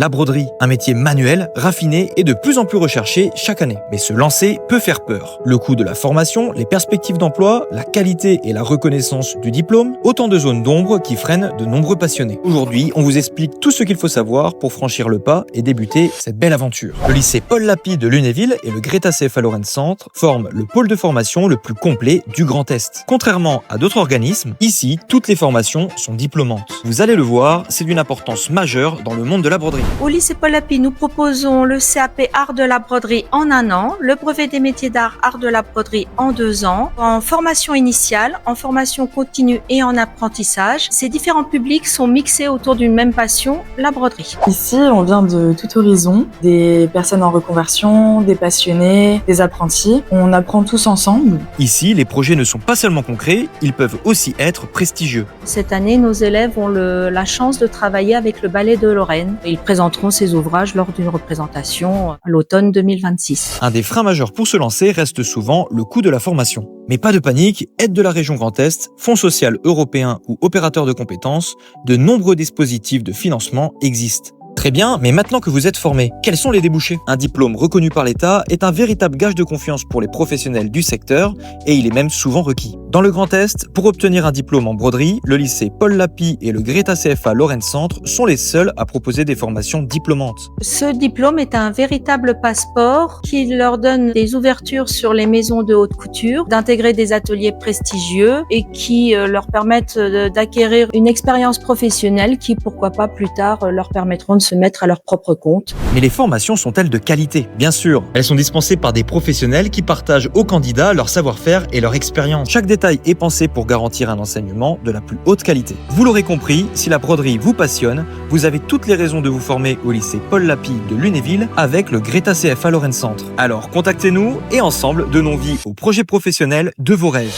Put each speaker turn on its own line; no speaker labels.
La broderie, un métier manuel, raffiné et de plus en plus recherché chaque année. Mais se lancer peut faire peur. Le coût de la formation, les perspectives d'emploi, la qualité et la reconnaissance du diplôme, autant de zones d'ombre qui freinent de nombreux passionnés. Aujourd'hui, on vous explique tout ce qu'il faut savoir pour franchir le pas et débuter cette belle aventure. Le lycée Paul Lapie de Lunéville et le Greta CFA Lorraine Centre forment le pôle de formation le plus complet du Grand Est. Contrairement à d'autres organismes, ici, toutes les formations sont diplômantes. Vous allez le voir, c'est d'une importance majeure dans le monde de la broderie.
Au lycée Paul Lapie, nous proposons le CAP Art de la broderie en 1 an, le brevet des métiers d'art Art de la broderie en 2 ans, en formation initiale, en formation continue et en apprentissage. Ces différents publics sont mixés autour d'une même passion, la broderie.
Ici, on vient de tout horizon, des personnes en reconversion, des passionnés, des apprentis. On apprend tous ensemble.
Ici, les projets ne sont pas seulement concrets, ils peuvent aussi être prestigieux.
Cette année, nos élèves ont la chance de travailler avec le Ballet de Lorraine. Ils présenteront ces ouvrages lors d'une représentation à l'automne 2026.
Un des freins majeurs pour se lancer reste souvent le coût de la formation. Mais pas de panique, aide de la région Grand Est, Fonds social européen ou opérateur de compétences, de nombreux dispositifs de financement existent. Très bien, mais maintenant que vous êtes formé, quels sont les débouchés? Un diplôme reconnu par l'État est un véritable gage de confiance pour les professionnels du secteur et il est même souvent requis. Dans le Grand Est, pour obtenir un diplôme en broderie, le lycée Paul Lapie et le Greta CFA Lorraine Centre sont les seuls à proposer des formations diplômantes.
Ce diplôme est un véritable passeport qui leur donne des ouvertures sur les maisons de haute couture, d'intégrer des ateliers prestigieux et qui leur permettent d'acquérir une expérience professionnelle qui, pourquoi pas plus tard, leur permettront de se mettre à leur propre compte.
Mais les formations sont-elles de qualité? Bien sûr, elles sont dispensées par des professionnels qui partagent aux candidats leur savoir-faire et leur expérience. Chaque détail est pensé pour garantir un enseignement de la plus haute qualité. Vous l'aurez compris, si la broderie vous passionne, vous avez toutes les raisons de vous former au lycée Paul Lapie de Lunéville avec le Greta CFA Lorraine Centre. Alors contactez-nous et ensemble donnons vie au projet professionnel de vos rêves.